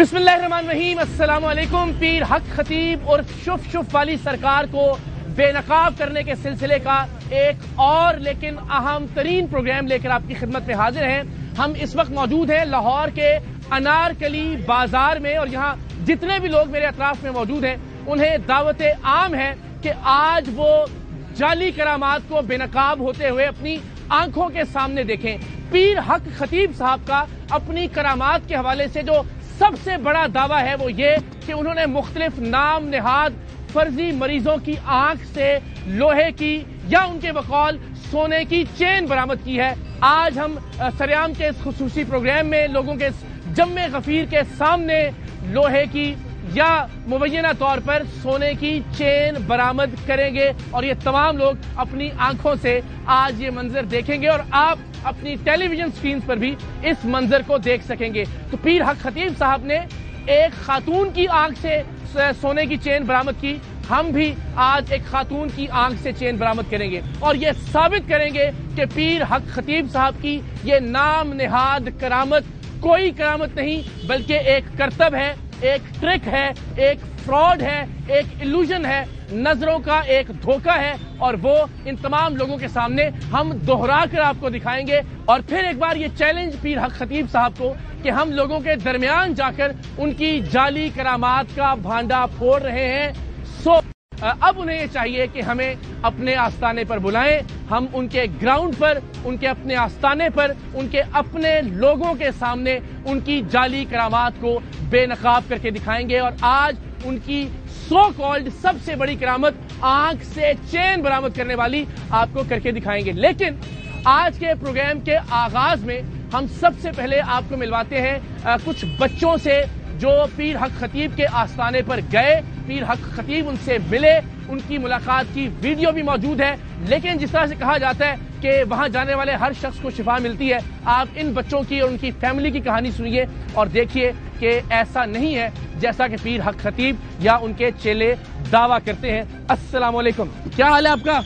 बिस्मिल्लाहिर्रहमानिर्रहीम, अस्सलाम वालेकुम। पीर हक खतीब और शुफ वाली सरकार को बेनकाब करने के सिलसिले का एक और लेकिन अहम तरीन प्रोग्राम लेकर आपकी खिदमत में हाजिर हैं। हम इस वक्त मौजूद हैं लाहौर के अनारकली बाजार में और यहाँ जितने भी लोग मेरे अतराफ में मौजूद हैं उन्हें दावत आम है कि आज वो जाली करामात को बेनकाब होते हुए अपनी आंखों के सामने देखें। पीर हक खतीब साहब का अपनी करामात के हवाले से जो सबसे बड़ा दावा है वो ये कि उन्होंने मुख्तलिफ नाम निहाद फर्जी मरीजों की आंख से लोहे की या उनके बकौल सोने की चेन बरामद की है। आज हम सरेआम के इस खुसूसी प्रोग्राम में लोगों के जम्मे गफीर के सामने लोहे की या मुबैना तौर पर सोने की चेन बरामद करेंगे और ये तमाम लोग अपनी आंखों से आज ये मंजर देखेंगे और आप अपनी टेलीविजन स्क्रीन पर भी इस मंजर को देख सकेंगे। तो पीर हक खतीब साहब ने एक खातून की आंख से सोने की चेन बरामद की, हम भी आज एक खातून की आंख से चेन बरामद करेंगे और ये साबित करेंगे कि पीर हक खतीब साहब की ये नाम निहाद करामत कोई करामत नहीं बल्कि एक करतब है, एक ट्रिक है, एक फ्रॉड है, एक इल्यूजन है, नजरों का एक धोखा है और वो इन तमाम लोगों के सामने हम दोहरा कर आपको दिखाएंगे। और फिर एक बार ये चैलेंज पीर हक खतीब साहब को कि हम लोगों के दरमियान जाकर उनकी जाली करामात का भांडा फोड़ रहे हैं। सो अब उन्हें ये चाहिए कि हमें अपने आस्ताने पर बुलाएं, हम उनके ग्राउंड पर, उनके अपने आस्ताने पर, उनके अपने लोगों के सामने उनकी जाली करामात को बेनकाब करके दिखाएंगे और आज उनकी सो कॉल्ड सबसे बड़ी करामत आंख से चेन बरामद करने वाली आपको करके दिखाएंगे। लेकिन आज के प्रोग्राम के आगाज में हम सबसे पहले आपको मिलवाते हैं कुछ बच्चों से जो पीर हक खतीब के आस्थाने पर गए, पीर हक खतीब उनसे मिले, उनकी मुलाकात की वीडियो भी मौजूद है। लेकिन जिस तरह से कहा जाता है कि वहां जाने वाले हर शख्स को शिफा मिलती है, आप इन बच्चों की और उनकी फैमिली की कहानी सुनिए और देखिए कि ऐसा नहीं है जैसा कि पीर हक खतीब या उनके चेले दावा करते हैं। अस्सलाम वालेकुम, क्या हाल है आपका?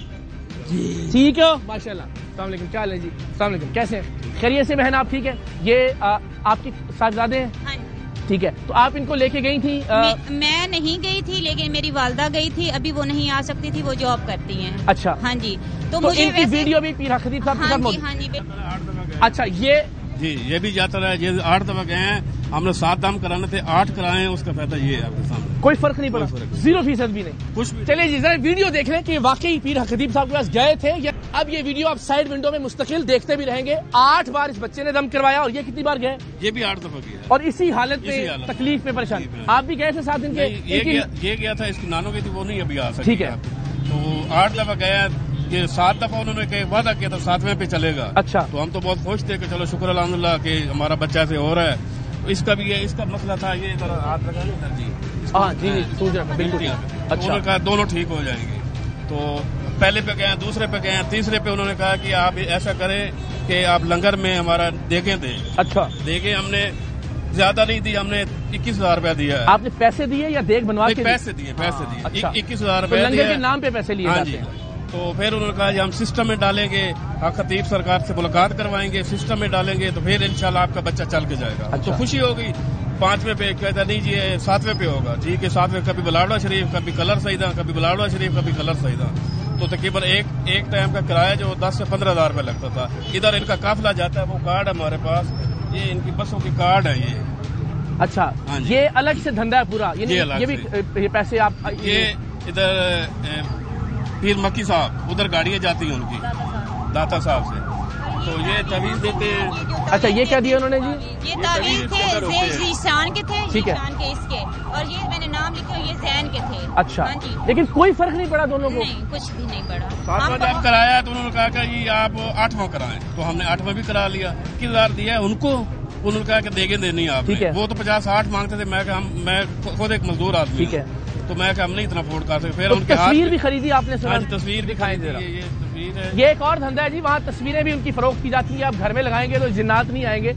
जी ठीक है, माशाल्लाह। अस्सलाम वालेकुम, क्या हाल है जी? अस्सलाम वालेकुम, कैसे हैं? खैरियत से बहन, आप ठीक है? ये आपकी साहबजादे हैं? ठीक है, तो आप इनको लेके गई थी? मैं नहीं गई थी लेकिन मेरी वालदा गई थी, अभी वो नहीं आ सकती थी, वो जॉब करती हैं। अच्छा, हाँ जी। तो मुझे इनकी वीडियो भी पीर हक खतीब साहब के साथ मौजूद? हाँ जी। अच्छा, ये जी ये भी जाता रहा, ये 8 दफा गए हैं, हमने 7 दाम कराने थे, 8 कराए हैं, उसका फायदा ये है आपके सामने। कोई फर्क नहीं पड़ा, 0% भी नहीं कुछ भी। चलिए जी, जरा वीडियो देख लें कि वाकई पीर हक खतीब साहब के पास गए थे या अब ये वीडियो आप साइड विंडो में मुस्तकिल देखते भी रहेंगे। 8 बार इस बच्चे ने दम करवाया और ये कितनी बार गए? ये भी 8 दफा गया और इसी हालत में तकलीफ में परेशान। आप भी गए थे साथ इनके? ये गया था, इसकी नानों की थी, वो नहीं अभी आ सकती। ठीक है, तो 8 दफा गया, ये 7 दफा उन्होंने वादा किया था 7वें पे चलेगा। अच्छा, तो हम तो बहुत खुश थे कि चलो शुक्र अल्हम्दुलिल्लाह कि हमारा बच्चा से हो रहा है। तो इसका भी है, इसका मसला था ये इधर हाथ लगा इधर जी। हाँ जी, सूझ रहा, बिल्कुल। अच्छा, उन्होंने कहा दोनों ठीक हो जाएंगे। तो पहले पे गए, दूसरे पे गए, तीसरे पे उन्होंने कहा कि आप ऐसा करें कि आप लंगर में हमारा देखें थे। अच्छा, देखे, हमने ज्यादा नहीं दी, हमने 21,000 रुपया दिया। आपने पैसे दिए या देख बनवा के? पैसे दिए। अच्छा, 21,000 तो रुपया लंगर के नाम पे पैसे लिए जाते हैं। तो फिर उन्होंने कहा हम सिस्टम में डालेंगे, खतीब सरकार से मुलाकात करवाएंगे, सिस्टम में डालेंगे तो फिर इंशाल्लाह आपका बच्चा चल के जाएगा। अच्छा। तो खुशी हो गई। 5वें पे कहता नहीं जी 7वें पे होगा जी, कि 7वें कभी बलावड़ा शरीफ, कभी कलर सईदा, कभी बलावड़ा शरीफ, कभी कलर सईदा। तो तकरीबन एक टाइम का किराया जो 10 से 15,000 रुपया लगता था। इधर इनका काफिला जाता है, वो कार्ड हमारे पास, ये इनकी बसों की कार्ड है ये। अच्छा, ये अलग से धंधा है पूरा? ये भी ये पैसे आप ये इधर पीर मक्की साहब, उधर गाड़ियां जाती हैं उनकी दाता साहब से, तो ये तवीज देते हैं। अच्छा, ये क्या दिया उन्होंने जी? ये तावीज थे जीशान के थे, ठीक है, जीशान के इसके, और ये मैंने नाम लिखे ये जैन के थे। अच्छा, हाँ जी। लेकिन कोई फर्क नहीं पड़ा दोनों को? नहीं, कुछ भी नहीं पड़ा। 7वां जब कराया तो उन्होंने कहा कि जी आप 8वां कराएं, तो हमने 8वां भी करा लिया। 21,000 दिया है उनको, उन्होंने कहा कि देंगे नहीं आप। वो तो 50-60 मांगते थे, मैं खुद एक मजदूर आदमी। ठीक है, तो मैं हम नहीं इतना अफोर्ड कर सकते। फिर तो उनके तस्वीर भी खरीदी आपने? हाँ जी, तस्वीर दिखाई दे रहा है, ये तस्वीर है। ये एक और धंधा है जी, वहाँ तस्वीरें भी उनकी फरोख्त की जाती है। आप घर में लगाएंगे तो जिन्नात नहीं आएंगे।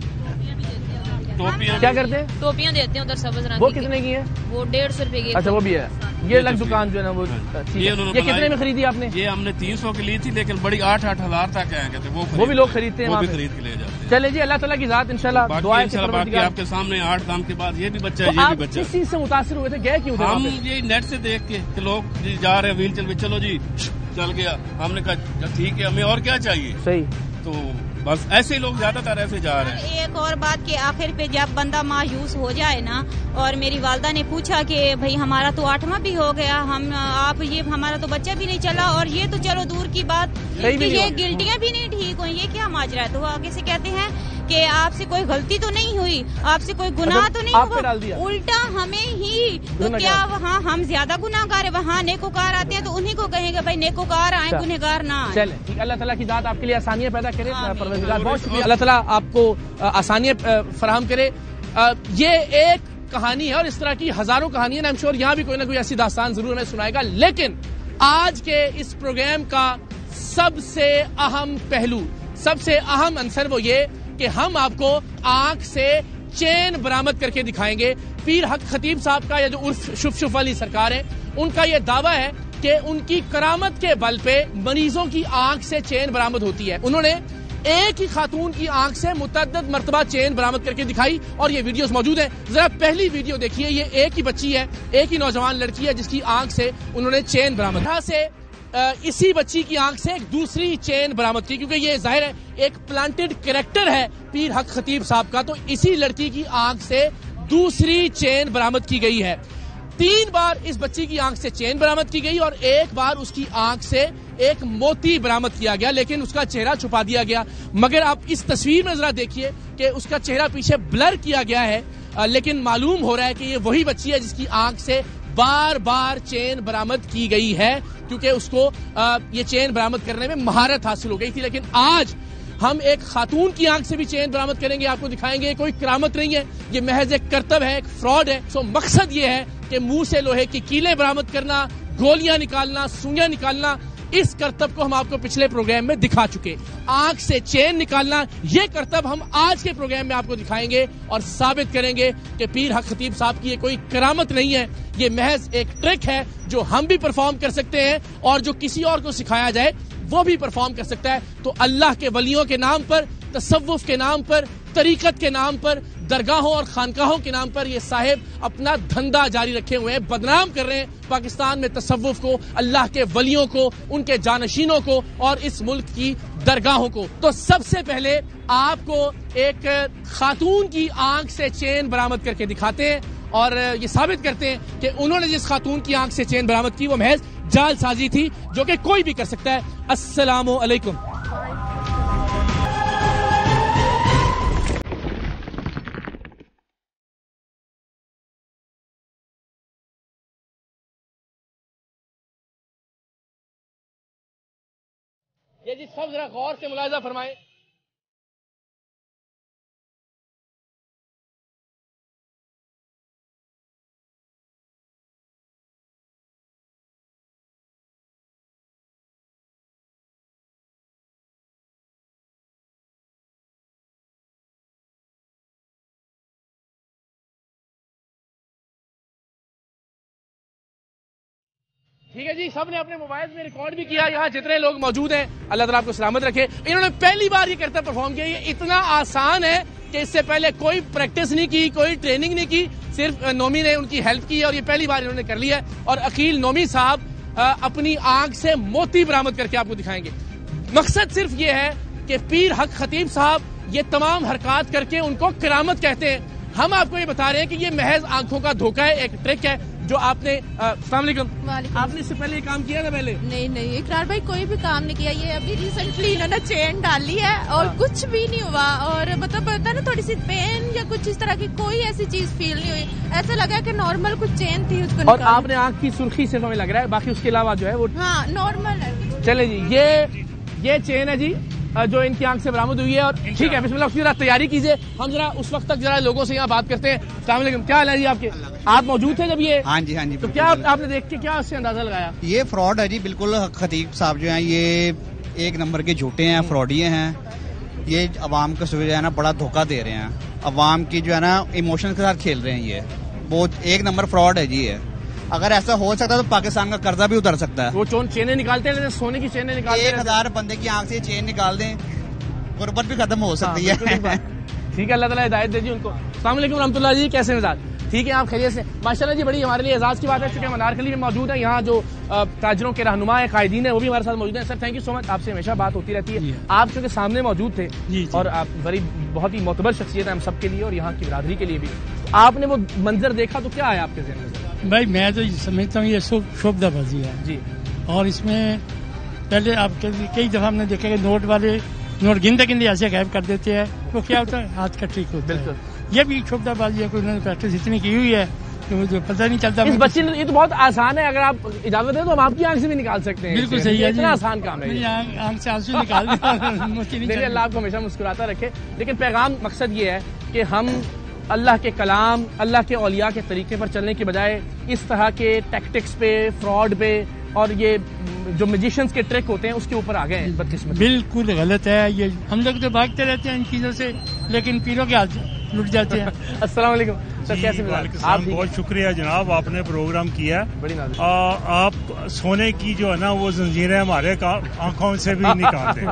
टोपियां क्या करते हैं? टोपियां देते हैं उधर सब्ज रंग। वो कितने की है? वो 150 रुपए की। अच्छा, वो भी है। ये अलग दुकान जो है ना वो। ये कितने में खरीदी आपने? ये हमने 300 की ली थी, लेकिन बड़ी 8-8 हजार तक आएंगे थे। वो भी लोग खरीदते हैं, वो भी खरीद के ले जाते हैं। चले जी, अल्लाह ताला की जात इंशाल्लाह दुआ है कि बाकी आपके सामने 8 काम के बाद ये भी बच्चा है, तो ये आप भी बच्चा किस चीज से मुतासिर हुए थे, गए क्यों थे? हम ये नेट से देख के कि लोग जी जा रहे हैं व्हील चेयर पे, चलो जी चल गया, हमने कहा ठीक है, हमें और क्या चाहिए। सही, तो बस ऐसे लोग ज्यादातर ऐसे जा रहे हैं। एक और बात कि आखिर पे जब बंदा मायूस हो जाए ना, और मेरी वालदा ने पूछा कि भाई हमारा तो 8वां भी हो गया, हम आप ये हमारा तो बच्चा भी नहीं चला, और ये तो चलो दूर की बात, ये गिल्टियां भी नहीं ठीक हुई, ये क्या माजरा है? तो वो आगे से कहते हैं कि आपसे कोई गलती तो नहीं हुई, आपसे कोई गुनाह तो नहीं हुआ, उल्टा हमें ही, तो क्या वहाँ हम ज्यादा गुनाहगार है? वहाँ नेकोकार आते हैं तो उन्हीं को कहेंगे भाई नेकोकार आए, गुनहगार ना आए। चले ठीक, अल्लाह ताला की जात आपके लिए आसानियां पैदा करे, परवरदिगार बहुत शुक्रिया, अल्लाह ताला आपको आसानियां फराहम करे। ये एक कहानी है और इस तरह की हजारों कहानियां, आई एम श्योर यहाँ भी कोई ना कोई ऐसी दास्तान जरूर हमें सुनाएगा, लेकिन आज के इस प्रोग्राम का सबसे अहम पहलू, सबसे अहम अंसर वो ये कि हम आपको आंख से चेन बरामद करके दिखाएंगे। पीर हक खतीब साहब का, या जो उर्फ शुफ शुफ वाली सरकार है, उनका यह दावा है कि उनकी करामत के बल पे मरीजों की आंख से चेन बरामद होती है। उन्होंने एक ही खातून की आंख से मुतअद्दिद मर्तबा चेन बरामद करके दिखाई और ये वीडियोस मौजूद हैं। जरा पहली वीडियो देखिए, ये एक ही बच्ची है, एक ही नौजवान लड़की है जिसकी आंख से उन्होंने चेन बरामद, यहाँ से इसी बच्ची की आंख से एक दूसरी चेन बरामद की, क्योंकि ये जाहिर है एक प्लांटेड कैरेक्टर है पीर हक खतीब साहब का, तो इसी लड़की की आंख से दूसरी चेन बरामद की गई है। 3 बार इस बच्ची की आंख से चेन बरामद की गई और 1 बार उसकी आंख से एक मोती बरामद किया गया, लेकिन उसका चेहरा छुपा दिया गया। मगर आप इस तस्वीर में जरा देखिए कि उसका चेहरा पीछे ब्लर किया गया है, लेकिन मालूम हो रहा है कि ये वही बच्ची है जिसकी आंख से बार बार चेन बरामद की गई है, क्योंकि उसको ये चेन बरामद करने में महारत हासिल हो गई थी। लेकिन आज हम एक खातून की आंख से भी चेन बरामद करेंगे, आपको दिखाएंगे। कोई करामत नहीं है, ये महज एक करतब है, एक फ्रॉड है। सो मकसद ये है कि मुंह से लोहे की कीलें बरामद करना, गोलियां निकालना, सुइयां निकालना, इस करतब को हम आपको पिछले प्रोग्राम में दिखा चुके। आंख से चेन निकालना, ये करतब हम आज के प्रोग्राम में आपको दिखाएंगे और साबित करेंगे कि पीर हक खतीब साहब की ये कोई करामत नहीं है, ये महज एक ट्रिक है जो हम भी परफॉर्म कर सकते हैं और जो किसी और को सिखाया जाए वो भी परफॉर्म कर सकता है। तो अल्लाह के वलियों के नाम पर, तसव्वुफ के नाम पर, तरीकत के नाम पर, दरगाहों और खानकाहों के नाम पर ये साहिब अपना धंधा जारी रखे हुए हैं, बदनाम कर रहे हैं पाकिस्तान में तसव्वुफ को, अल्लाह के वलियों को, उनके जानशीनों को और इस मुल्क की दरगाहों को। तो सबसे पहले आपको एक खातून की आंख से चेन बरामद करके दिखाते हैं और ये साबित करते हैं कि उन्होंने जिस खातून की आंख से चेन बरामद की वो महज जालसाजी थी, जो कि कोई भी कर सकता है। अस्सलामु अलैकुम। ये जी सब जरा गौर से मुलाहिजा फरमाएं। ठीक है जी, सबने अपने मोबाइल में रिकॉर्ड भी किया। यहाँ जितने लोग मौजूद हैं, अल्लाह ताला आपको सलामत रखे। इन्होंने पहली बार ये करता परफॉर्म किया। ये इतना आसान है कि इससे पहले कोई प्रैक्टिस नहीं की, कोई ट्रेनिंग नहीं की, सिर्फ नोमी ने उनकी हेल्प की और ये पहली बार इन्होंने कर लिया है। और अकील नोमी साहब अपनी आंख से मोती बरामद करके आपको दिखाएंगे। मकसद सिर्फ ये है कि पीर हक खतीब साहब ये तमाम हरकत करके उनको करामत कहते हैं। हम आपको ये बता रहे हैं कि ये महज आंखों का धोखा है, एक ट्रिक है जो आपने। अस्सलाम वालेकुम। आपने इससे पहले ये काम किया था? पहले नहीं, इकरार भाई कोई भी काम नहीं किया। ये अभी रिसेंटली इन्होंने चेन डाली है और कुछ भी नहीं हुआ। और मतलब पता ना, थोड़ी सी पेन या कुछ इस तरह की कोई ऐसी चीज फील नहीं हुई। ऐसा लगा कि नॉर्मल कुछ चेन थी उसको। और आपने आंख की सुर्खी सिर्फ हमें लग रहा है, बाकी उसके अलावा जो है वो हाँ नॉर्मल है। चले जी, ये चेन है जी जो इनकी आंख से बरामद हुई है। और ठीक है, बिस्मिल्लाह, उसकी जरा तैयारी कीजिए। हम जरा उस वक्त तक जरा लोगों से यहाँ बात करते हैं। अस्सलाम वालेकुम, क्या हाल है जी आपके? आप मौजूद थे जब ये? हाँ जी, हाँ जी। तो क्या आपने देख के क्या उससे अंदाजा लगाया? ये फ्रॉड है जी, बिल्कुल। खतीब साहब जो हैं ये एक नंबर के झूठे हैं, फ्रॉडिये हैं। ये अवाम को जो है ना बड़ा धोखा दे रहे हैं। अवाम की जो है ना इमोशन के साथ खेल रहे हैं। ये बहुत एक नंबर फ्रॉड है जी। ये अगर ऐसा हो सकता है तो पाकिस्तान का कर्जा भी उतर सकता है। वो चेनें निकालते हैं, सोने की चेनें निकालते हैं। 1000 बंदे की आंख से चेन निकाल दें गुर्बत भी खत्म हो सकती है। ठीक है, अल्लाह ताला हिदायत दे जी उनको। अस्सलाम वालेकुम रहमतुल्लाह जी, कैसे मिजाज? ठीक है, आप खैरियत से? माशाल्लाह जी, बड़ी हमारे लिए एजाज़ की बात है, चूंकि हम अनारकली में मौजूद है। यहाँ जो ताजरों के रहनुमा है, कायदीन है, वो भी हमारे साथ मौजूद है। Sir thank you so much, आपसे हमेशा बात होती रहती है। आप चूंकि सामने मौजूद थे और आप बहुत ही मोतबर शख्सियत है हम सब के लिए और यहाँ की बिरादरी के लिए भी। आपने वो मंजर देखा तो क्या आया आपके ज़हन में? भाई मैं तो समझता हूँ ये शोभदाबाजी है जी। और इसमें पहले आप कई दफा हमने देखा कि नोट गिनते ऐसे गायब कर देते हैं, तो क्या होता है हाथ का ट्रिक होता है। ये भी शोभदाबाजी है, कोई उन्होंने प्रैक्टिस इतनी की हुई है कि मुझे पता नहीं चलता। इस बच्चे ने ये तो बहुत आसान है, अगर आप इजाजत दें तो हम आपकी आंख से भी निकाल सकते हैं। बिल्कुल सही है, इतना आसान काम है, आंख से आंसू निकाल दें। अल्लाह आपको हमेशा मुस्कुराता रखे। लेकिन पैगाम मकसद ये है कि हम अल्लाह के कलाम, अल्लाह के औलिया के तरीके पर चलने की बजाय इस तरह के टैक्टिक्स पे, फ्रॉड पे और ये जो मैजिशियंस के ट्रिक होते हैं उसके ऊपर आ गए हैं। बदकिस्मती बिल्कुल गलत है ये। हम लोग तो भागते रहते हैं इन चीजों से, लेकिन पीरों के हाथ लुट जाते हैं। अस्सलाम वालेकुम सर, कैसे आप? बहुत शुक्रिया जनाब, आपने प्रोग्राम किया। बड़ी आप सोने की जो है ना वो जंजीरें हमारे आंखों से भी निकाल दें।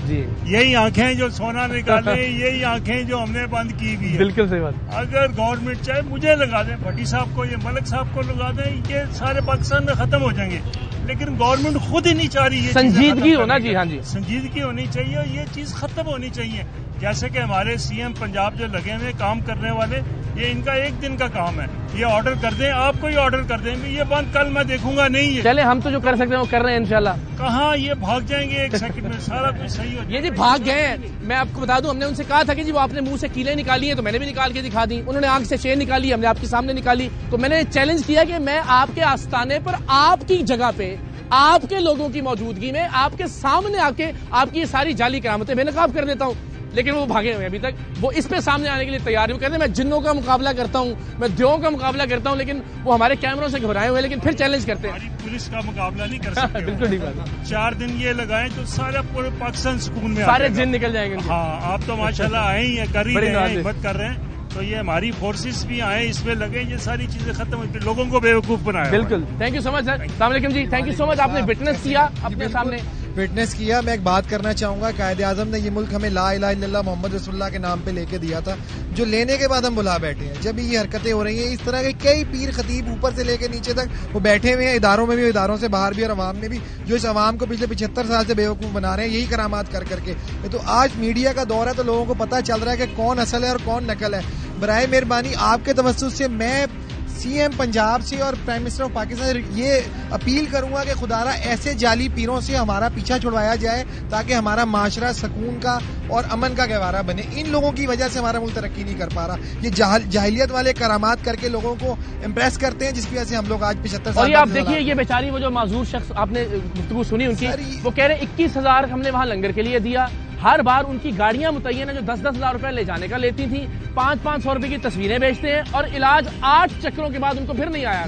जी, यही आंखें जो सोना निकाले, यही आंखें जो हमने बंद की भी है। बिल्कुल सही बात। अगर गवर्नमेंट चाहे मुझे लगा दें, भट्टी साहब को, ये मलिक साहब को लगा दें, ये सारे पाकिस्तान में खत्म हो जाएंगे। लेकिन गवर्नमेंट खुद ही नहीं चाह रही है। संजीदगी होना जी, हाँ जी, संजीदगी होनी चाहिए और ये चीज खत्म होनी चाहिए। जैसे कि हमारे सीएम पंजाब जो लगे हुए काम करने वाले, ये इनका एक दिन का काम है, ये ऑर्डर कर दें, आपको ही ऑर्डर कर देंगे ये बंद, कल मैं देखूंगा नहीं है। चले, हम तो जो कर सकते हैं वो कर रहे हैं इंशाल्लाह। कहाँ ये भाग जाएंगे 1 सेकंड में, सारा कुछ सही हो जाएगा। ये जी भाग गए हैं। मैं आपको बता दूं, हमने उनसे कहा था कि जी वो आपने मुंह से कीलें निकाली है, तो मैंने भी निकाल के दिखा दी। उन्होंने आंख से शेर निकाली, हमने आपके सामने निकाली। तो मैंने चैलेंज किया कि मैं आपके आस्थाने पर, आपकी जगह पे, आपके लोगों की मौजूदगी में, आपके सामने आके आपकी ये सारी जाली करामतें बेनकाब कर देता हूँ। लेकिन वो भागे हुए अभी तक, वो इस पे सामने आने के लिए तैयार है। वो कहते हैं मैं जिन्नों का मुकाबला करता हूँ, मैं देवों का मुकाबला करता हूँ, लेकिन वो हमारे कैमरों से घबराए हुए, लेकिन फिर चैलेंज करते हैं। पुलिस का मुकाबला नहीं कर सकते। बिल्कुल ठीक बात। 4 दिन ये लगाएं तो सारा पूरे पाकिस्तान सुकून में, सारे जिन निकल जाएंगे। हाँ, आप तो माशाल्लाह आए ही है, कर ही रहे हैं, हिम्मत कर रहे हैं। तो ये हमारी फोर्सेस भी आए, इसमें लगे, ये सारी चीजें खत्म होती, लोगों को बेवकूफ बनाया। बिल्कुल, thank you so much sir. अस्सलाम वालेकुम जी, थैंक यू सो मच, आपने विटनेस किया अपने सामने। विटनेस किया। मैं एक बात करना चाहूंगा, कायदे आजम ने ये मुल्क हमें ला इलाहा इल्लल्लाह मोहम्मद रसूलुल्लाह के नाम पे लेके दिया था, जो लेने के बाद हम बुला बैठे हैं। जब ये हरकतें हो रही हैं, इस तरह के कई पीर खतीब ऊपर से लेके नीचे तक वो बैठे हुए हैं, इदारों में भी, इदारों से बाहर भी और अवाम में भी, जो इस अवाम को पिछले 75 साल से बेवकूफ बना रहे हैं, यही करामात कर करके। तो आज मीडिया का दौर है, तो लोगों को पता चल रहा है कि कौन असल है और कौन नकल है। बराए मेहरबानी आपके तवज्जुह से मैं सीएम पंजाब से और प्राइम मिनिस्टर ऑफ पाकिस्तान ये अपील करूंगा कि खुदारा ऐसे जाली पीरों से हमारा पीछा छुड़वाया जाए, ताकि हमारा माशरा सुकून का और अमन का गहवारा बने। इन लोगों की वजह से हमारा मुल्क तरक्की नहीं कर पा रहा। ये जाहिलियत वाले करामात करके लोगों को इम्प्रेस करते हैं, जिसकी वजह से हम लोग आज 75 साल। और ये आप देखिए, ये बेचारी वो जो माजूर शख्स, आपने गुफ्तगू सुनी उनकी, वो कह रहे 21,000 हमने वहां लंगर के लिए दिया। हर बार उनकी गाड़ियां मुतय्यन जो 10-10 हजार रुपए ले जाने का लेती थी, 500-500 रुपए की तस्वीरें बेचते हैं और इलाज 8 चक्रों के बाद उनको फिर नहीं आया।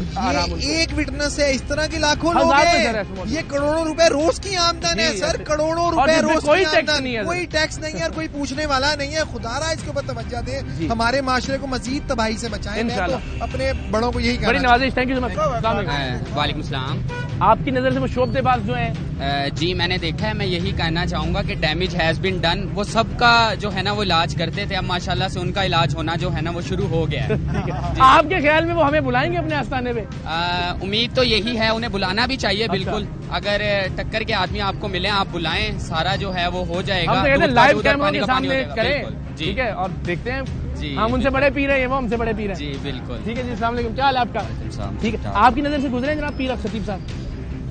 ये एक विटनेस है, इस तरह के लाखों लोग हैं। ये करोड़ों रुपए रोज की आमदन है सर, करोड़ों रुपए रोज की आमदन, कोई टैक्स नहीं है और कोई पूछने वाला नहीं है। खुदारा इसके ऊपर तवज्जो दे, हमारे माशरे को मजीद तबाही से बचाएं। मैं तो अपने बड़ों को यही कहना। बड़ी नवाजिश, थैंक यू सो मच। वालेकुम सलाम। आपकी नजर से वो शोबदेबाज जो है? जी मैंने देखा है, मैं यही कहना चाहूंगा कि डैमेज हैज बीन डन। वो सबका जो है ना वो इलाज करते थे, अब माशाल्लाह से उनका इलाज होना जो है ना वो शुरू हो गया है। आपके ख्याल में वो हमें बुलाएंगे अपने आस्थाने पे? उम्मीद तो यही है, उन्हें बुलाना भी चाहिए। बिल्कुल, अगर टक्कर के आदमी आपको मिले, आप बुलाएं, सारा जो है वो हो जाएगा। हम तो कहते हैं लाइव कैमरों के सामने करें, ठीक है, और देखते हैं जी। हम उनसे बड़े पी रहे हैं, वो हमसे बड़े पी रहे हैं। जी बिल्कुल, ठीक है जी। अस्सलाम वालेकुम, क्या हाल है आपका? ठीक है, आपकी नजर से गुजरे जनाब पीर खतीब साहब?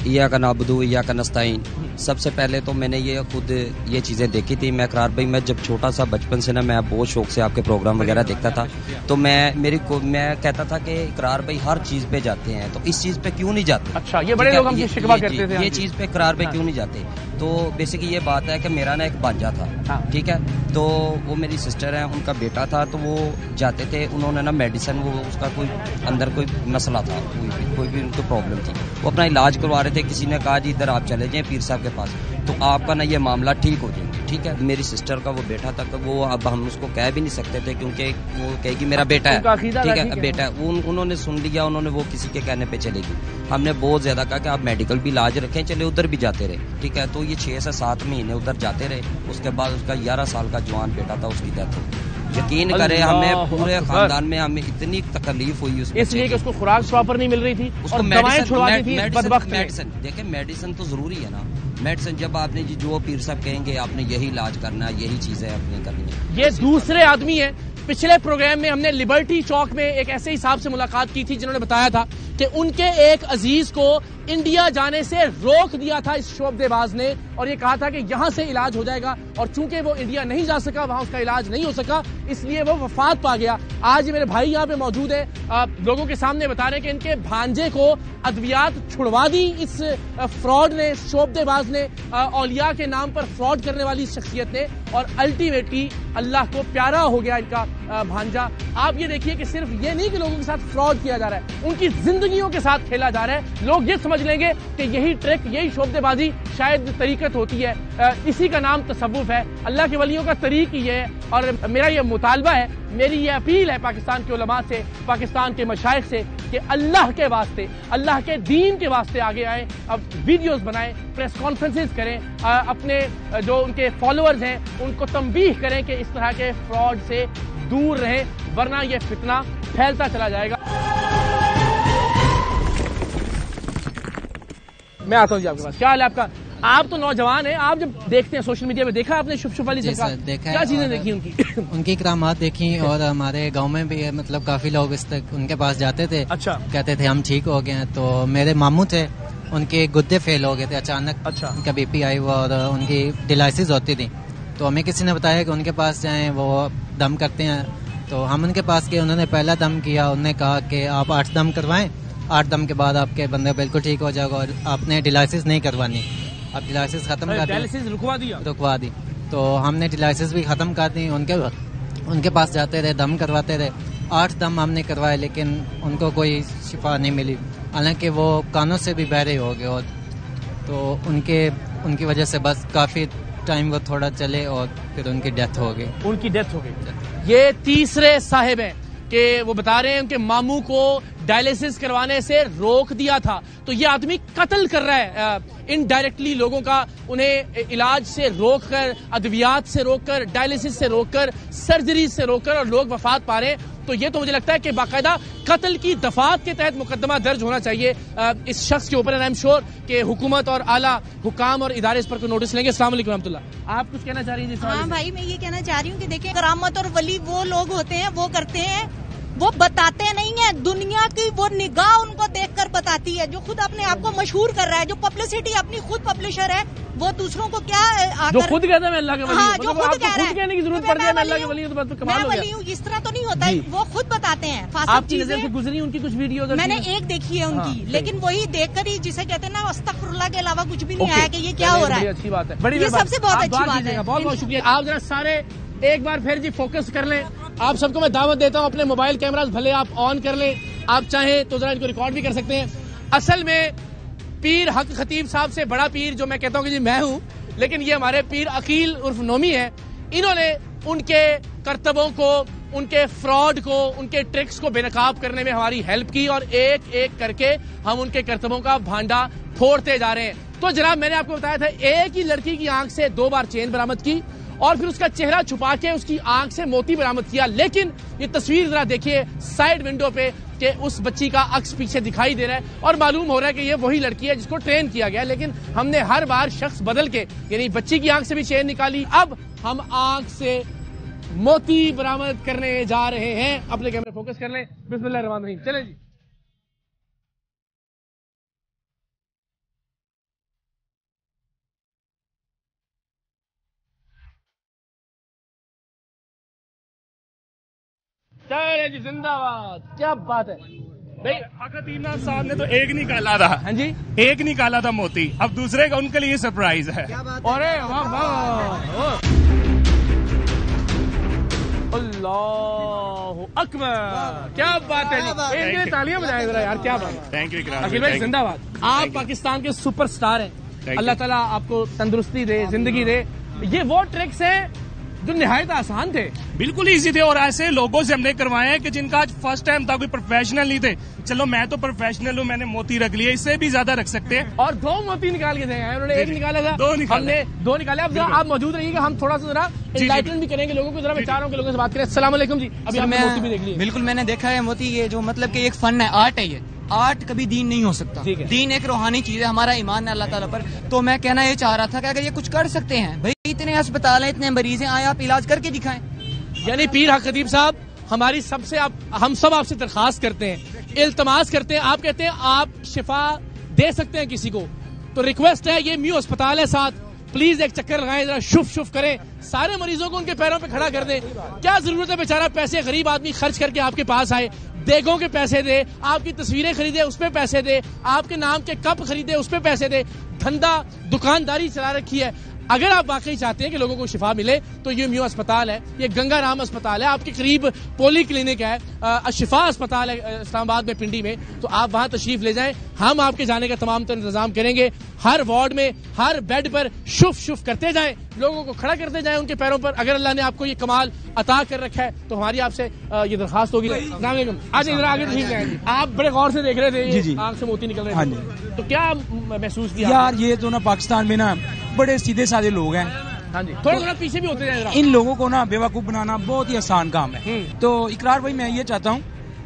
इया का नाबुदू इया का नस्ताइन। सबसे पहले तो मैंने ये खुद ये चीज़ें देखी थी। मैं इकरार भाई, मैं जब छोटा सा बचपन से ना मैं बहुत शौक से आपके प्रोग्राम वगैरह देखता था, तो मैं कहता था कि इकरार भाई हर चीज़ पे जाते हैं, तो इस चीज़ पे क्यों नहीं जाते? अच्छा, ये बड़े लोग हमसे शिकवा करते थे, ये चीज़ पे इकरार भाई क्यों नहीं जाते? तो बेसिकली ये बात है कि मेरा ना एक भांजा था, ठीक है, तो वो मेरी सिस्टर है, उनका बेटा था, तो वो जाते थे, उन्होंने ना मेडिसिन, वो उसका कोई अंदर कोई मसला था, कोई भी उनको प्रॉब्लम थी, वो अपना इलाज करवा रहे थे। किसी ने कहा जी इधर आप चले जाएं पीर साहब के पास, तो आपका ना ये मामला ठीक हो जाएगा। ठीक है। मेरी सिस्टर का वो बेटा था, वो अब हम उसको कह भी नहीं सकते थे क्योंकि वो कहेगी मेरा बेटा है, ठीक है बेटा है। उन्होंने सुन लिया, उन्होंने वो किसी के कहने पे चलेगी। हमने बहुत ज्यादा कहा कि आप मेडिकल भी इलाज रखें, चले उधर भी जाते रहे, ठीक है। तो ये 6 से 7 महीने उधर जाते रहे। उसके बाद उसका 11 साल का जवान बेटा था, उसकी डेथ हो गई। यकीन करें, हमें पूरे खानदान में हमें इतनी तकलीफ हुई इसलिए कि उसको खुराक प्रॉपर नहीं मिल रही थी, उसको मेडिसिन। देखिए मेडिसिन तो जरूरी है ना, मेडिसिन जब आपने जो पीर साहब कहेंगे आपने यही इलाज करना है, यही चीजें अपनी करनी है। ये दूसरे आदमी है। पिछले प्रोग्राम में हमने लिबर्टी चौक में एक ऐसे ही साहब से मुलाकात की थी जिन्होंने बताया था कि उनके एक अजीज को इंडिया जाने से रोक दिया था इस शोबदेबाज ने, और ये कहा था कि यहां से इलाज हो जाएगा, और चूंकि वो इंडिया नहीं जा सका, वहां उसका इलाज नहीं हो सका, इसलिए वो वफात पा गया। आज मेरे भाई यहाँ पे मौजूद है, लोगों के सामने बता रहे हैं कि इनके भांजे को अद्वियात छुड़वा दी इस फ्रॉड ने, शोबदेबाज ने, औलिया के नाम पर फ्रॉड करने वाली शख्सियत ने, और अल्टीमेटली अल्लाह को प्यारा हो गया इनका भांजा। आप ये देखिए कि सिर्फ ये नहीं कि लोगों के साथ फ्रॉड किया जा रहा है, उनकी जिंदगियों के साथ खेला जा रहा है। लोग ये समझ लेंगे कि यही ट्रिक, यही शोबदेबाजी शायद तरीकत होती है, इसी का नाम तसव्वुफ है। अल्लाह के वलियों का तरीक ही है। और मेरा ये मुतालबा है, मेरी ये अपील है पाकिस्तान के उलमा से, पाकिस्तान के मशाइख से, कि अल्लाह के वास्ते, अल्लाह के दीन के वास्ते आगे आए, अब वीडियोस बनाएं, प्रेस कॉन्फ्रेंसेस करें, अपने जो उनके फॉलोअर्स हैं उनको तंबीह करें कि इस तरह के फ्रॉड से दूर रहें, वरना ये फितना फैलता चला जाएगा। मैं आता हूँ जी आपके पास। क्या हाल है आपका? आप तो नौजवान हैं, आप जब देखते हैं सोशल मीडिया पे, देखा आपने शुभ वाली सरकार, क्या चीजें देखी उनकी? उनकी करामात देखी, और हमारे गांव में भी मतलब काफी लोग इस तक उनके पास जाते थे। अच्छा। कहते थे हम ठीक हो गए हैं। तो मेरे मामू थे, उनके गुद्दे फेल हो गए थे अचानक। अच्छा। उनका BP आई हुआ और उनकी डिलाइसिस होती थी। तो हमें किसी ने बताया कि उनके पास जाएं, वो दम करते हैं। तो हम उनके पास गए, उन्होंने पहला दम किया, उन्होंने कहा कि आप 8 दम करवाएं, 8 दम के बाद आपके बंदे बिल्कुल ठीक हो जाएगा, और आपने डिलाइसिस नहीं करवानी। अब डिलाइसिस खत्म कर दी, रुकवा दी। तो हमने डिलाइसिस भी खत्म कर दी। उनके पास जाते रहे, दम करवाते रहे। 8 दम हमने करवाए, लेकिन उनको कोई शिफा नहीं मिली, हालांकि वो कानों से भी बहरे हो गए। और तो उनकी वजह से बस काफी टाइम वो थोड़ा चले और फिर उनकी डेथ हो गई। ये तीसरे साहिब हैं कि वो बता रहे हैं उनके मामू को डायलिसिस करवाने से रोक दिया था। तो ये आदमी कत्ल कर रहा है इनडायरेक्टली लोगों का, उन्हें इलाज से रोककर, अद्वियात से रोककर, डायलिसिस से रोककर, सर्जरी से रोककर, और लोग वफात पा रहे हैं। तो ये तो मुझे लगता है कि बाकायदा कत्ल की दफात के तहत मुकदमा दर्ज होना चाहिए इस शख्स के ऊपर। एंड आई एम श्योर कि हुकूमत और आला हुकाम और इदारे इस पर कोई नोटिस लेंगे। अस्सलाम वालेकुम रहमतुल्लाह। आप कुछ कहना चाह रही हैं? हाँ भाई, मैं ये कहना चाह रही हूँ कि देखिए, करामत और वली वो लोग होते हैं, वो करते हैं, वो बताते नहीं है। दुनिया की वो निगाह उनको देखकर बताती है। जो खुद अपने आप को मशहूर कर रहा है, जो पब्लिसिटी अपनी खुद पब्लिशर है, वो दूसरों को क्या जो खुद कहता है मैं अल्लाह के वली हूं। हाँ, जो खुद कह रहा है, कहने की जरूरत पड़ जाए मैं अल्लाह के वली हूं, तो बात कमाल हो गया। मैं वली हूं, इस तरह तो नहीं होता है, वो खुद बताते हैं। आपकी नजर से गुजरी उनकी कुछ वीडियो? मैंने एक देखी है उनकी, लेकिन वही देखकर ही, जिसे कहते हैं ना अस्तगफिरुल्लाह के अलावा कुछ भी नहीं आया कि ये क्या हो रहा है। अच्छी बात है, ये सबसे बहुत अच्छी बात है। बहुत बहुत शुक्रिया। आप जरा सारे एक बार फिर जी फोकस कर लें। आप सबको मैं दावत देता हूं, अपने मोबाइल कैमरास भले आप ऑन कर लें, आप चाहें तो जरा इनको रिकॉर्ड भी कर सकते हैं। असल में पीर हक खतीब साहब से बड़ा पीर जो मैं कहता हूं कि जी मैं हूं, लेकिन ये हमारे पीर अकील उर्फ नोमी है। इन्होंने उनके करतबों को, उनके फ्रॉड को, उनके ट्रिक्स को बेनकाब करने में हमारी हेल्प की, और एक एक करके हम उनके करतबों का भांडा फोड़ते जा रहे हैं। तो जनाब, मैंने आपको बताया था, एक ही लड़की की आंख से 2 बार चेन बरामद की, और फिर उसका चेहरा छुपा के उसकी आंख से मोती बरामद किया। लेकिन ये तस्वीर जरा देखिए साइड विंडो पे कि उस बच्ची का अक्स पीछे दिखाई दे रहा है, और मालूम हो रहा है कि ये वही लड़की है जिसको ट्रेन किया गया। लेकिन हमने हर बार शख्स बदल के, यानी बच्ची की आंख से भी चेन निकाली, अब हम आंख से मोती बरामद करने जा रहे हैं। अपने कैमरे फोकस कर लें। बिस्मिल्लाह रहमान रहीम, चले जी। चले जी, जिंदाबाद। क्या बात है भाई। हकीना साहब ने तो एक निकाला था। हाँ जी, एक निकाला था मोती, अब दूसरे का उनके लिए सरप्राइज है। अरे वाह वाह, अल्लाह अकबर, क्या बात है जी। इनके लिए तालियां बजाएं जरा यार, क्या बात है। थैंक यू अखिल भाई, जिंदाबाद। आप पाकिस्तान के सुपरस्टार हैं, अल्लाह ताला आपको तंदुरुस्ती दे, जिंदगी दे। ये वो ट्रिक्स हैं जो निहायत आसान थे, बिल्कुल इजी थे, और ऐसे लोगों से हमने करवाए हैं कि जिनका आज फर्स्ट टाइम था, कोई प्रोफेशनल नहीं थे। चलो मैं तो प्रोफेशनल हूँ, मैंने मोती रख लिया, इससे भी ज्यादा रख सकते हैं। और 2 मोती निकाल के देंगे, उन्होंने 1 निकाला था, हमने 2 निकाले। अब आप मौजूद रहिएगा, हम थोड़ा सा जरा एनलाइटमेंट भी करेंगे लोगों को, जरा विचारों के लोगों से बात करें। अस्सलाम वालेकुम जी। अभी आपने मोती भी देख लिया? बिल्कुल मैंने देखा है मोती, ये जो मतलब कि एक फन है, आर्ट है, ये आर्ट कभी दीन नहीं हो सकता। दीन एक रूहानी चीज है, हमारा ईमान है अल्लाह ताला पर। तो मैं कहना ये चाह रहा था कि अगर ये कुछ कर सकते हैं, भाई इतने अस्पताल हैं, इतने मरीज हैं, आए आप इलाज करके दिखाएं। यानी पीर हक खतीब साहब, हमारी सबसे हम सब आपसे दरखास्त करते हैं, इल्तमास करते हैं, आप कहते हैं आप शिफा दे सकते हैं किसी को, तो रिक्वेस्ट है, ये म्यू अस्पताल है साथ, प्लीज एक चक्कर लगाएं, जरा शुफ शुफ करें, सारे मरीजों को उनके पैरों पे खड़ा कर दें। क्या जरूरत है बेचारा पैसे गरीब आदमी खर्च करके आपके पास आए, देगों के पैसे दे, आपकी तस्वीरें खरीदे उस पे पैसे दे, आपके नाम के कप खरीदे उस पे पैसे दे, धंधा दुकानदारी चला रखी है। अगर आप वाकई चाहते हैं कि लोगों को शिफा मिले तो ये म्यू अस्पताल है, ये गंगाराम अस्पताल है, आपके करीब पोली क्लिनिक है, शिफा अस्पताल है इस्लामाबाद में पिंडी में, तो आप वहां तशरीफ ले जाएं, हम आपके जाने का तमाम तो इंतजाम करेंगे। हर वार्ड में हर बेड पर शुफ शुफ करते जाएं, लोगों को खड़ा करते जाएं उनके पैरों पर। अगर अल्लाह ने आपको ये कमाल अता कर रखा है तो हमारी आपसे ये दरखास्त होगी। आज इधर आगे तशरीफ ले आए, आप बड़े गौर से देख रहे थे, आंख से मोती निकल रहे थे, तो क्या महसूस किया? यार ये तो ना पाकिस्तान में ना बड़े सीधे साधे लोग हैं। हाँ जी, थोड़ा पीछे भी होते हैं। इन लोगों को ना बेवकूफ बनाना बहुत ही आसान काम है। तो इकरार भाई, मैं ये चाहता हूँ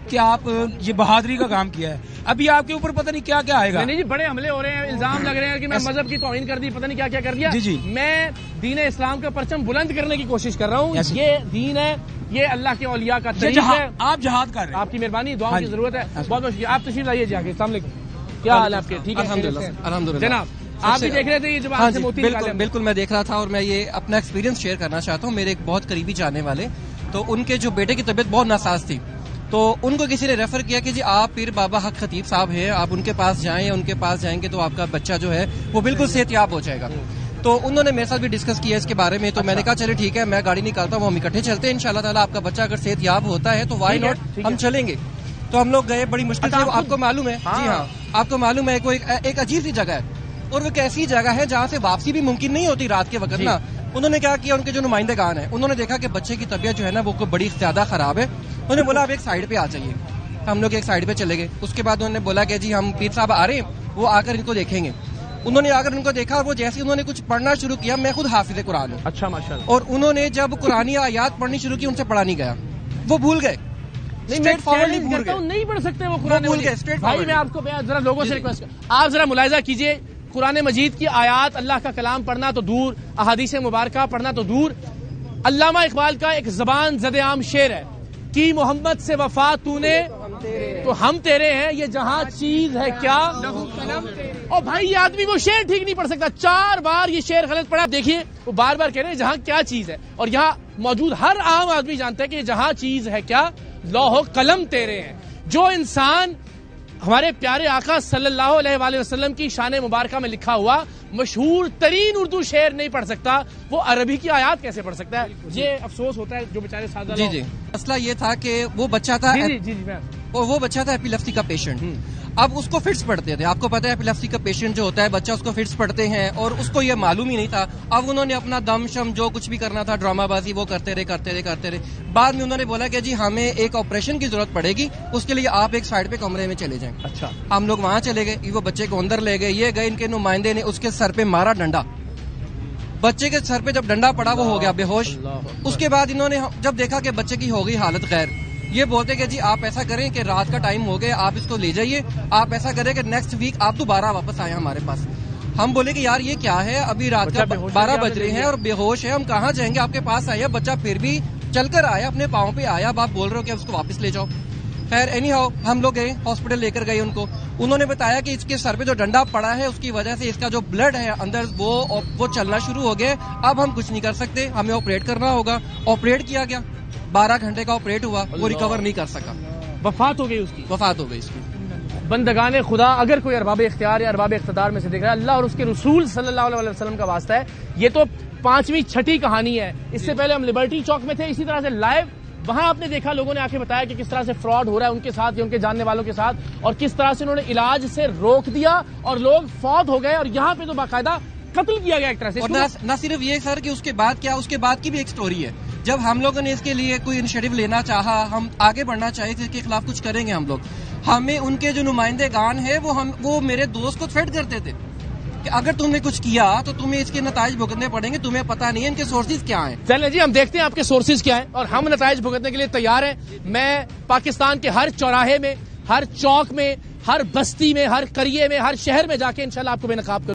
कि आप ये बहादुरी का काम किया है, अभी आपके ऊपर पता नहीं क्या क्या आएगा। नहीं जी, बड़े हमले हो रहे हैं, इल्जाम लग रहे हैं कि मैं मजहब की तौहीन कर दी, पता नहीं क्या क्या कर दिया। जी। मैं दीन इस्लाम का परचम बुलंद करने की कोशिश कर रहा हूँ। ये दीन है, ये अल्लाह के औलिया का तरीका है। आप जहाद कर रहे हैं, आपकी मेहरबानी, दुआओं की जरूरत है। बहुत बहुत शुक्रिया, आप तशरीफ लाइए जाके। अस्सलाम वालेकुम, क्या हाल है आपके? ठीक है अल्हम्दुलिल्लाह। जनाब आप भी देख रहे थे ये जब आपसे मोती निकाले? बिल्कुल मैं देख रहा था, और मैं ये अपना एक्सपीरियंस शेयर करना चाहता हूँ। मेरे एक बहुत करीबी जानने वाले, तो उनके जो बेटे की तबीयत बहुत नासाज थी, तो उनको किसी ने रेफर किया कि जी आप पीर बाबा हक खतीब साहब हैं, आप उनके पास जाएं, उनके पास जाएंगे तो आपका बच्चा जो है वो बिल्कुल सेहतयाब हो जाएगा। तो उन्होंने मेरे साथ भी डिस्कस किया इसके बारे में, तो मैंने कहा चले ठीक है, मैं गाड़ी निकालता हूँ, हम इकट्ठे चलते हैं, इंशाल्लाह ताला आपका बच्चा अगर सेहतयाब होता है तो वाई नॉट, हम चलेंगे। तो हम लोग गए, बड़ी मुश्किल से, आपको मालूम है? जी हाँ, आपको मालूम है, कोई एक अजीब सी जगह है, और वो एक ऐसी जगह है जहाँ से वापसी भी मुमकिन नहीं होती रात के वक्त ना। उन्होंने क्या किया, उनके जो नुमाइंदेगान है, उन्होंने देखा कि बच्चे की तबीयत जो है ना वो बड़ी ज्यादा खराब है, उन्होंने बोला आप एक साइड पे आ जाइए। हम लोग एक साइड पे चले गए। उसके बाद उन्होंने बोला कि जी हम पीर साहब आ रहे हैं, वो आकर इनको देखेंगे। उन्होंने आकर उनको देखा, और वो जैसे उन्होंने कुछ पढ़ना शुरू किया, मैं खुद हाफिज कुरान हूँ। अच्छा, माशाल्लाह। और उन्होंने जब कुरानी आयात पढ़नी शुरू की, उनसे पढ़ा नहीं गया, वो भूल गए, नहीं पढ़ सकते वो कुरान, भूल गए। भाई मैं आपको जरा लोगों से रिक्वेस्ट, आप जरा मुलाहिजा कीजिए, कुरान मजीद की आयात, अल्लाह का कलाम पढ़ना तो दूर, अहादीस मुबारका पढ़ना तो दूर। अल्लामा इकबाल का एक जबान ज़द-ए-आम शेर है कि मोहम्मद से वफा तूने तो हम तेरे हैं, ये जहां चीज है क्या। और भाई ये आदमी वो शेर ठीक नहीं पढ़ सकता, 4 बार ये शेर गलत पढ़ा। देखिए वो बार बार कह रहे हैं जहां क्या चीज है, और यहाँ मौजूद हर आम आदमी जानता है कि जहां चीज है क्या, लौह कलम तेरे हैं। जो इंसान हमारे प्यारे आका सल्लल्लाहु अलैहि वसल्लम की शान मुबारका में लिखा हुआ मशहूर तरीन उर्दू शेर नहीं पढ़ सकता, वो अरबी की आयात कैसे पढ़ सकता है? ये अफसोस होता है जो बेचारे सादा जी मसला ये था कि वो बच्चा था, और वो बच्चा था एपिलेप्सी का पेशेंट। अब उसको फिट्स पड़ते थे, आपको पता है एपिलेप्सी का पेशेंट जो होता है बच्चा, उसको फिट्स पड़ते हैं, और उसको ये मालूम ही नहीं था। अब उन्होंने अपना दम शम जो कुछ भी करना था, ड्रामाबाजी, वो करते रहे। बाद में उन्होंने बोला कि जी हमें एक ऑपरेशन की जरूरत पड़ेगी, उसके लिए आप एक साइड पे कमरे में चले जाएं। अच्छा, हम लोग वहां चले गए, वो बच्चे को अंदर ले गए, ये गए, इनके नुमाइंदे ने उसके सर पे मारा डंडा। बच्चे के सर पे जब डंडा पड़ा वो हो गया बेहोश। उसके बाद इन्होंने जब देखा कि बच्चे की हो गई हालत गैर, ये बोलते कि जी आप ऐसा करें कि रात का टाइम हो गया, आप इसको ले जाइए, आप ऐसा करें कि नेक्स्ट वीक आप दोबारा वापस आए हमारे पास। हम बोले कि यार ये क्या है, अभी रात का 12 बज रहे हैं और बेहोश है, हम कहाँ जाएंगे, आपके पास आए। बच्चा फिर भी चलकर आया, अपने पाँव पे आया, अब आप बोल रहे हो कि उसको वापस ले जाओ। खैर एनी हाउ हम लोग गए, हॉस्पिटल लेकर गए उनको। उन्होंने बताया कि इसके सर पे जो डंडा पड़ा है उसकी वजह से इसका जो ब्लड है अंदर वो चलना शुरू हो गया, अब हम कुछ नहीं कर सकते, हमें ऑपरेट करना होगा। ऑपरेट किया गया, 12 घंटे का ऑपरेट हुआ, वो रिकवर नहीं कर सका, वफात हो गई उसकी। बंदगाने खुदा, अगर कोई अरबाब इख्तियार या अरबाब इख्तिदार में से देख रहा है, अल्लाह और उसके रसूल सल्लल्लाहु अलैहि वसल्लम का वास्ता है, ये तो 5वीं 6ठी कहानी है। इससे पहले हम लिबर्टी चौक में थे, इसी तरह से लाइव, वहां आपने देखा लोगों ने आके बताया कि किस तरह से फ्रॉड हो रहा है उनके साथ या उनके जानने वालों के साथ, और किस तरह से उन्होंने इलाज से रोक दिया और लोग फौत हो गए। और यहाँ पे तो बाकायदा कत्ल किया गया एक तरह से। और न सिर्फ ये सर कि उसके बाद क्या, उसके बाद की भी एक स्टोरी है। जब हम लोगों ने इसके लिए कोई इनिशिएटिव लेना चाहा, हम आगे बढ़ना चाहिए थे, इसके खिलाफ कुछ करेंगे हम लोग, हमें उनके जो नुमाइंदेगान है वो मेरे दोस्त को थ्रेट करते थे कि अगर तुमने कुछ किया तो तुम्हें इसके नताइज भुगतने पड़ेंगे, तुम्हें पता नहीं है इनके सोर्सेज क्या हैं। चलिए जी, हम देखते हैं आपके सोर्सेज क्या हैं और हम नताइज भुगतने के लिए तैयार हैं। मैं पाकिस्तान के हर चौराहे में, हर चौक में, हर बस्ती में, हर करिए में, हर शहर में जाके इंशाल्लाह आपको बेनकाब